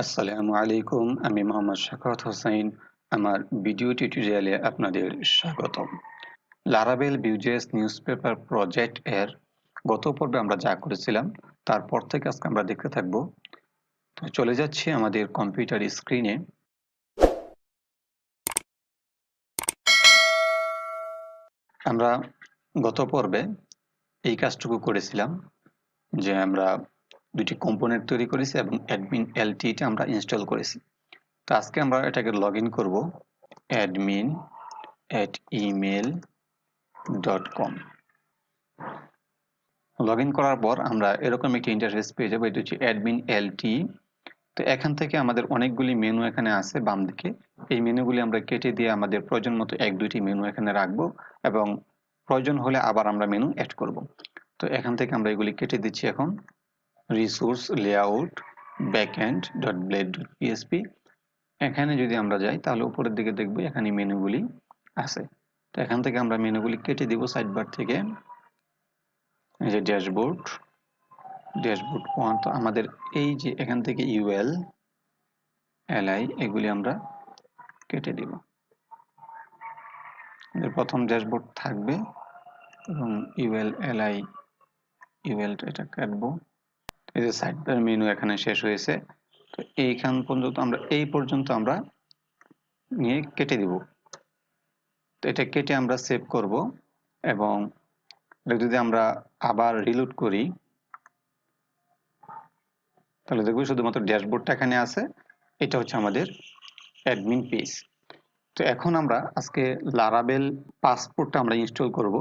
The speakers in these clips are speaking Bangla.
আসসালামু আলাইকুম, আমি মোহাম্মদ শাখাওয়াত হোসেন। আমার ভিডিও টিউটোরিয়ালে আপনাদের স্বাগতম। লারাবেল ভিউজেস নিউজপেপার প্রজেক্ট এর গত পর্বে আমরা যা করেছিলাম তারপর থেকে আজকে আমরা দেখতে থাকব। তো চলে যাচ্ছি আমাদের কম্পিউটার স্ক্রিনে। আমরা গত পর্বে এই কাজটুকু করেছিলাম যে আমরা দুটি কম্পোনেন্ট তৈরি করেছি এবং অ্যাডমিন এলটিটা আমরা ইনস্টল করেছি। তো আজকে আমরা এটাকে লগ ইন করবো admin@email.com। লগ ইন করার পর আমরা এরকম একটি ইন্টারফেস পেয়ে যাবো। এটা হচ্ছে অ্যাডমিন এলটি। তো এখান থেকে আমাদের অনেকগুলি মেনু এখানে আছে বাম দিকে। এই মেনুগুলি আমরা কেটে দিয়ে আমাদের প্রয়োজন মতো এক দুইটি মেনু এখানে রাখবো এবং প্রয়োজন হলে আবার আমরা মেনু অ্যাড করব। তো এখান থেকে আমরা এগুলি কেটে দিচ্ছি এখন। Resource layout backend dot blade dot PSP. এখানে যদি আমরা যাই তাহলে উপরের দিকে দেখবো এখানে মেনুগুলি আছে। তো এখান থেকে আমরা মেনুগুলি কেটে দিব সাইড বার থেকে। এই যে ড্যাশবোর্ড 1, তো আমাদের এই যে এখান থেকে ইউএল এলআই এগুলি আমরা কেটে দিব। প্রথম ড্যাশবোর্ড থাকবে এবং ইউএল এলআই এটা কাটবো। এই যে সাইড বার মেনু এখানে শেষ হয়েছে। তো এইখান পর্যন্ত আমরা এই পর্যন্ত আমরা নিয়ে কেটে দিব। তো এটা কেটে আমরা সেভ করব এবং যদি আমরা আবার রিলোড করি তাহলে দেখব শুধুমাত্র ড্যাশবোর্ডটা এখানে আছে। এটা হচ্ছে আমাদের অ্যাডমিন পেজ। তো এখন আমরা আজকে লারাবেল পাসপোর্টটা আমরা ইনস্টল করব।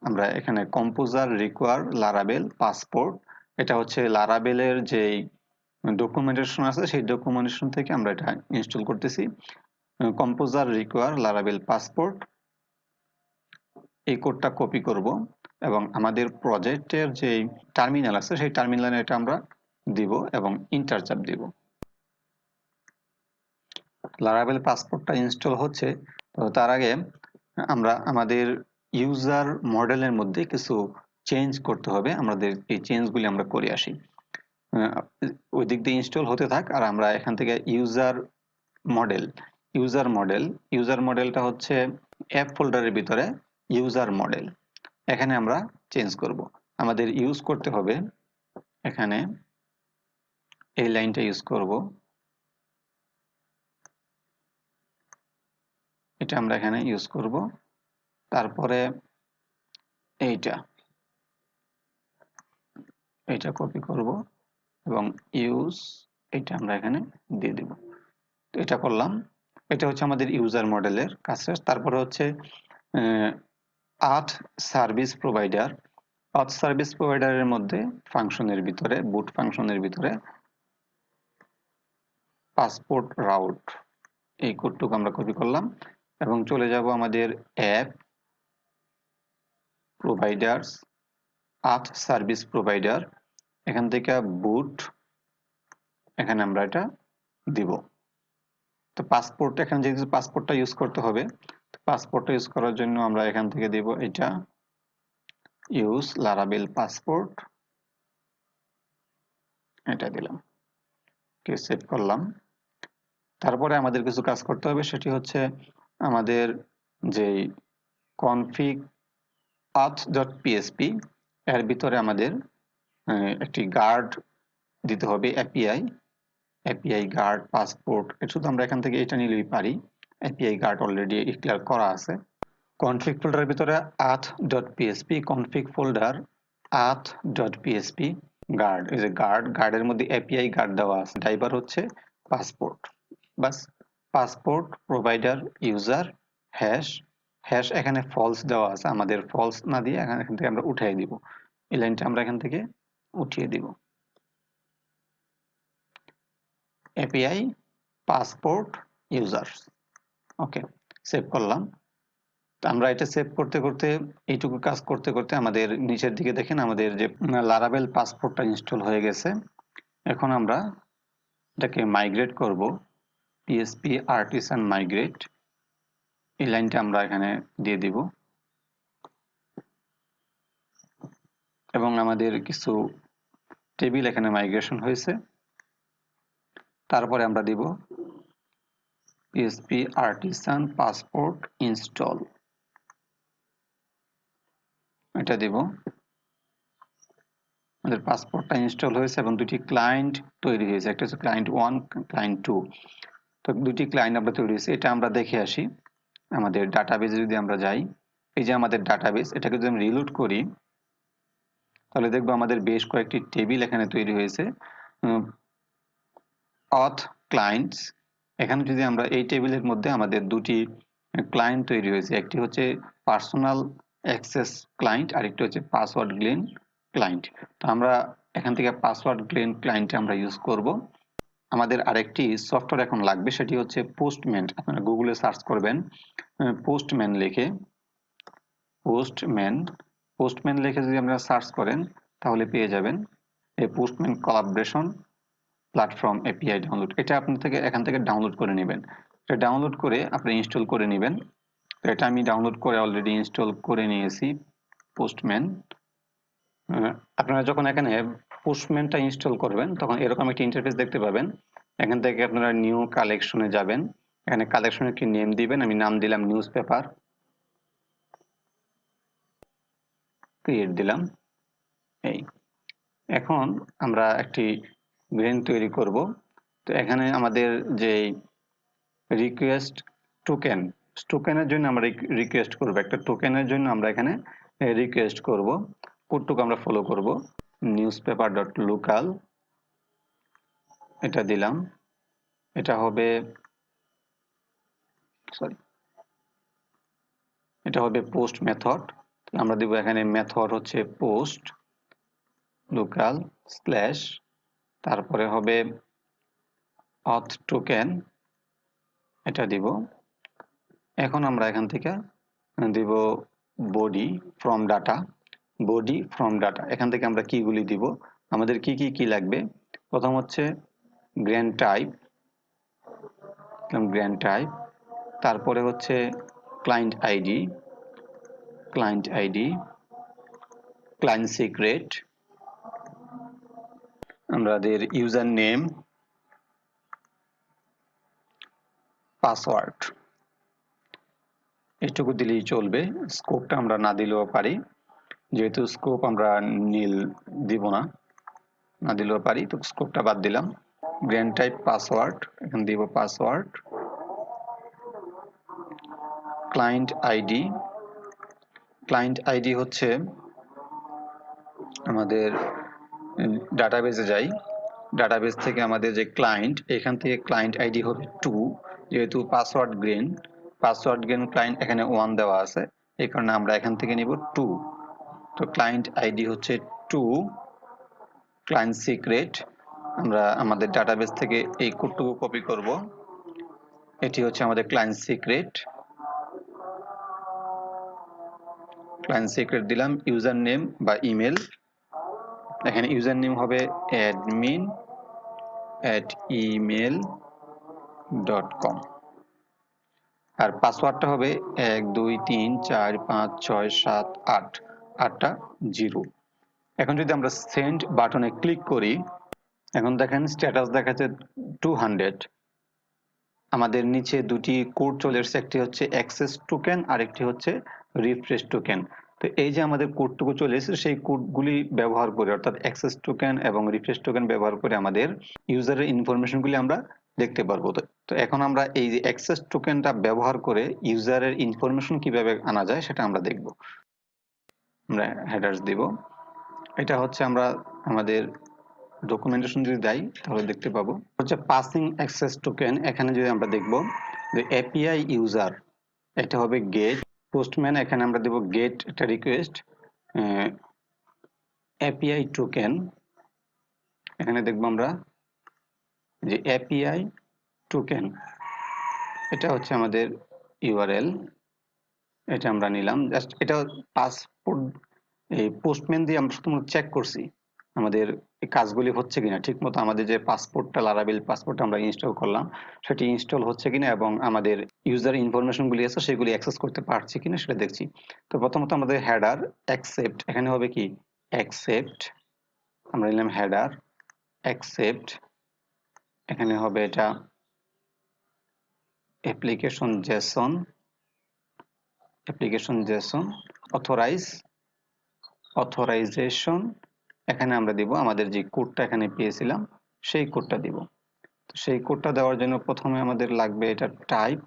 আমরা এখানে কম্পোজার রিকোয়ার লারাবেল পাসপোর্ট, এটা হচ্ছে লারাবেলের যে ডকুমেন্টেশন আছে সেই ডকুমেন্টেশন থেকে আমরা এটা ইনস্টল করতেছি। কম্পোজার রিকোয়ার লারাবেল পাসপোর্ট, এই কোডটা কপি করব এবং আমাদের প্রজেক্টের যে টার্মিনাল আছে সেই টার্মিনালে এটা আমরা দিব এবং ইন্টার চাপ দিব। লারাবেল পাসপোর্টটা ইনস্টল হচ্ছে। তো তার আগে আমরা আমাদের ইউজার মডেলের মধ্যে কিছু চেঞ্জ করতে হবে। আমাদের এই চেঞ্জগুলি আমরা করে আসি। ওই দিক দিয়ে ইনস্টল হতে থাক আর আমরা এখান থেকে ইউজার মডেলটা হচ্ছে অ্যাপ ফোল্ডারের ভিতরে ইউজার মডেল, এখানে আমরা চেঞ্জ করব। আমাদের ইউজ করতে হবে এখানে এই লাইনটা ইউজ করব। এটা আমরা এখানে ইউজ করব। তারপরে এইটা কপি করব এবং ইউজ এটা আমরা এখানে দিয়ে দেব। তো এটা করলাম। এটা হচ্ছে আমাদের ইউজার মডেলের কাজ। তারপরে হচ্ছে আথ সার্ভিস প্রোভাইডার। আথ সার্ভিস প্রোভাইডারের মধ্যে ফাংশনের ভিতরে বুট ফাংশনের ভিতরে পাসপোর্ট রাউট এই কোডটুকু আমরা কপি করলাম এবং চলে যাব আমাদের অ্যাপ প্রোভাইডার্স আথ সার্ভিস প্রোভাইডার, এখান থেকে বুট এখানে আমরা এটা দিব। তো পাসপোর্ট এখানে যেহেতু পাসপোর্টটা ইউজ করতে হবে, পাসপোর্টটা ইউজ করার জন্য আমরা এখান থেকে দিব এটা ইউজ লারাবেল পাসপোর্ট, এটা দিলাম, সেভ করলাম। তারপরে আমাদের কিছু কাজ করতে হবে, সেটি হচ্ছে আমাদের যে config auth.php এর ভিতরে আমাদের একটি গার্ড দিতে হবে, এপিআই গার্ড পাসপোর্ট। শুধু আমরা এখান থেকে এটা নিলেই পারি, এপিআই গার্ড অলরেডি ডিক্লেয়ার করা আছে। কনফিগ ফোল্ডারের ভিতরে auth.php config folder auth.php guard, এই যে গার্ডের মধ্যে এপিআই গার্ড দেওয়া আছে। ড্রাইভার হচ্ছে পাসপোর্ট, বাস। পাসপোর্ট প্রোভাইডার ইউজার হ্যাশ এখানে ফলস দেওয়া আছে, আমাদের ফলস না দিয়ে এখান থেকে আমরা উঠিয়ে দিব। এই লাইনটা আমরা এখান থেকে উঠিয়ে দিব। এপিআই পাসপোর্ট ইউজার, ওকে, সেভ করলাম। তো আমরা এটা সেভ করতে করতে এইটুকু কাজ করতে করতে আমাদের নিচের দিকে দেখেন আমাদের যে লারাবেল পাসপোর্টটা ইনস্টল হয়ে গেছে। এখন আমরা এটাকে মাইগ্রেট করব, পিএসপি আর্টিসান মাইগ্রেট, এই লাইনটা আমরা এখানে দিয়ে দিব এবং আমাদের কিছু টেবিল এখানে মাইগ্রেশন হয়েছে। তারপরে আমরা দিব PHP artisan passport install, এটা দিব। আমাদের পাসপোর্টটা ইনস্টল হয়েছে এবং দুটি ক্লায়েন্ট তৈরি হয়েছে, একটা হচ্ছে ক্লায়েন্ট 1, ক্লায়েন্ট 2। তো দুটি ক্লায়েন্ট আমরা তৈরি হয়েছে, এটা আমরা দেখে আসি। আমাদের ডাটাবেজে যদি আমরা যাই, এই যে আমাদের ডাটাবেস, এটাকে যদি আমি রিলোড করি তাহলে দেখবো আমাদের বেশ কয়েকটি টেবিল এখানে তৈরি হয়েছে। অথ ক্লায়েন্টস, এখানে যদি আমরা এই টেবিলের মধ্যে আমাদের দুটি ক্লায়েন্ট তৈরি হয়েছে, একটি হচ্ছে পার্সোনাল অ্যাক্সেস ক্লায়েন্ট, আরেকটি হচ্ছে পাসওয়ার্ড গ্লেন ক্লায়েন্ট। তো আমরা এখান থেকে পাসওয়ার্ড গ্লেন ক্লায়েন্ট আমরা ইউজ করব। আমাদের আরেকটি সফটওয়্যার এখন লাগবে, সেটি হচ্ছে পোস্টম্যান। আপনারা গুগলে সার্চ করবেন পোস্টম্যান লিখে, পোস্টম্যান লিখে যদি আপনারা সার্চ করেন তাহলে পেয়ে যাবেন এই postman collaboration platform API download. এটা আপনি এখান থেকে ডাউনলোড করে নেবেন। এটা ডাউনলোড করে আপনি ইনস্টল করে নেবেন। তো এটা আমি ডাউনলোড করে অলরেডি ইনস্টল করে নিয়েছি পোস্টম্যান। আপনারা যখন এখানে পোস্টম্যানটা ইনস্টল করবেন তখন এরকম একটা ইন্টারফেস দেখতে পাবেন। এখান থেকে আপনারা নিউ কালেকশনে যাবেন, এখানে কালেকশনে একটি নেম দিবেন, আমি নাম দিলাম নিউজ পেপার, ক্রিয়েট দিলাম। এই এখন আমরা একটি গ্রেন তৈরি করব। তো এখানে আমাদের যে রিকোয়েস্ট টোকেনের জন্য আমরা রিকোয়েস্ট করব, একটা টোকেনের জন্য আমরা এখানে রিকোয়েস্ট করব। কোডটুকু আমরা ফলো করব, নিউজপেপার ডট লোকাল, এটা দিলাম। এটা হবে পোস্ট মেথড। আমরা দিব এখানে মেথড হচ্ছে পোস্ট লোকাল স্ল্যাশ, তারপরে হবে অথ টোকেন, এটা দিব। এখন আমরা এখান থেকে দিব বডি ফ্রম ডাটা, এখান থেকে আমরা কিগুলি দিব, আমাদের কি লাগবে। প্রথম হচ্ছে গ্র্যান্ড টাইপ, তারপরে হচ্ছে ক্লায়েন্ট আইডি, ক্লায়েন্ট সিক্রেট, আমাদের ইউজার নেম, পাসওয়ার্ড, এটুকু দিলেই চলবে। স্কোপটা আমরা না দিলেও পারি, যেহেতু স্কোপ আমরা নীল দিব না দিলেও পারি, তো স্কোপটা বাদ দিলাম। গ্র্যান্ড টাইপ পাসওয়ার্ড, এখানে দিব পাসওয়ার্ড, ক্লায়েন্ট আইডি হচ্ছে আমাদের ডাটাবেজে যাই, ডাটাবেস থেকে আমাদের যে ক্লায়েন্ট, এখান থেকে ক্লায়েন্ট আইডি হবে 2, যেহেতু পাসওয়ার্ড গ্রেন ক্লায়েন্ট এখানে 1 দেওয়া আছে, এই কারণে আমরা এখান থেকে নিব 2। তো ক্লায়েন্ট আইডি হচ্ছে 2, ক্লায়েন্ট সিক্রেট, আমরা আমাদের ডাটাবেস থেকে এই কোডটুকু কপি করব, এটি হচ্ছে আমাদের ক্লায়েন্ট সিক্রেট দিলাম। ইউজার নেম বা ইমেল, এখানে ইউজার নেম হবে admin@email.com, আর পাসওয়ার্ডটা হবে 1234567 8টা 0। এখন যদি আমরা সেন্ড বাটনে ক্লিক করি, এখন দেখেন স্ট্যাটাস দেখাচ্ছে 200। আমাদের নিচে দুটি কোড চলে এসেছে, একটি হচ্ছে অ্যাক্সেস টোকেন আর একটি হচ্ছে রিফ্রেশ টোকেন। তো এই যে আমাদের কোডটুকু চলে এসেছে, সেই কোডগুলি ব্যবহার করে, অর্থাৎ অ্যাক্সেস টোকেন এবং রিফ্রেশ টোকেন ব্যবহার করে আমাদের ইউজারের ইনফরমেশনগুলি আমরা দেখতে পারবো। তো এখন আমরা এই যে অ্যাক্সেস টোকেনটা ব্যবহার করে ইউজারের ইনফরমেশন কিভাবে আনা যায় সেটা আমরা দেখব। আমরা হেডার্স দিব, এটা হচ্ছে আমরা আমাদের ডকুমেন্টেশন যদি দেই তাহলে দেখতে পাবো হচ্ছে পাসিং অ্যাক্সেস টোকেন। এখানে যদি আমরা দেখব যে এপিআই ইউজার, এটা হবে গেট পোস্টম্যান, এখানে আমরা দেব গেট একটা রিকোয়েস্ট এপিআই টোকেন, এখানে দেখব আমরা যে এপিআই টোকেন, এটা হচ্ছে আমাদের ইউআরএল, এটা আমরা নিলাম। জাস্ট এটা পাসপোর্ট এই পোস্টম্যান দিয়ে আমরা শুধু চেক করছি আমাদের এই কাজগুলি হচ্ছে কিনা ঠিক মতো, আমাদের যে পাসপোর্টটা লারাভেল পাসপোর্ট আমরা ইনস্টল করলাম সেটি ইনস্টল হচ্ছে কিনা এবং আমাদের ইউজার ইনফরমেশনগুলি আছে সেগুলি অ্যাক্সেস করতে পারছি কিনা সেটা দেখছি। তো প্রথমত আমাদের হেডার অ্যাকসেপ্ট, এখানে হবে কি অ্যাকসেপ্ট, আমরা নিলাম হেডার অ্যাকসেপ্ট, এখানে হবে এটা অ্যাপ্লিকেশন জেসন অথরাইজেশন। এখানে আমরা দিব আমাদের যে কোডটা এখানে পেয়েছিলাম সেই কোডটা দিব। তো সেই কোডটা দেওয়ার জন্য প্রথমে আমাদের লাগবে এটা টাইপ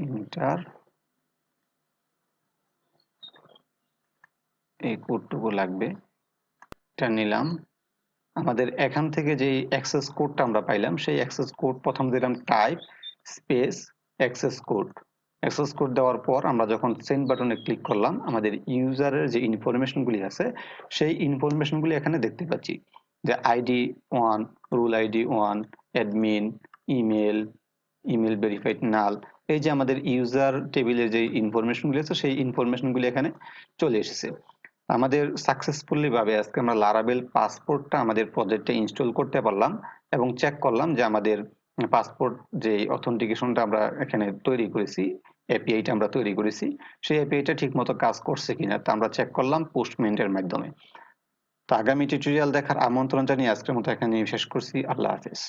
ইন্টার, এই কোডটুকু লাগবে, এটা নিলাম। আমাদের এখান থেকে যে অ্যাক্সেস কোডটা আমরা পাইলাম সেই অ্যাক্সেস কোড প্রথম দিলাম টাইপ স্পেস অ্যাক্সেস কোড দেওয়ার পর আমরা যখন সেন্ড বাটনে ক্লিক করলাম আমাদের ইউজারের যে ইনফরমেশনগুলি আছে সেই ইনফরমেশনগুলি এখানে দেখতে পাচ্ছি, যে ID 1, rule ID 1, admin, email, email verified null, এই যে আমাদের ইউজার টেবিলের যে ইনফরমেশনগুলি আছে সেই ইনফরমেশনগুলি এখানে চলে এসেছে। আমাদের সাকসেসফুলি ভাবে আজকে আমরা লারাবেল পাসপোর্টটা আমাদের প্রজেক্টে ইনস্টল করতে পারলাম এবং চেক করলাম যে আমাদের পাসপোর্ট যে অথেন্টিকেশনটা আমরা এখানে তৈরি করেছি, এপিআইটা আমরা তৈরি করেছি, সেই এপিআইটা ঠিক মতো কাজ করছে কিনা তা আমরা চেক করলাম পোস্টমেন্টের মাধ্যমে। তো আগামী টিউটোরিয়াল দেখার আমন্ত্রণ জানিয়ে আজকের মতো এখানে শেষ করছি। আল্লাহ হাফেজ।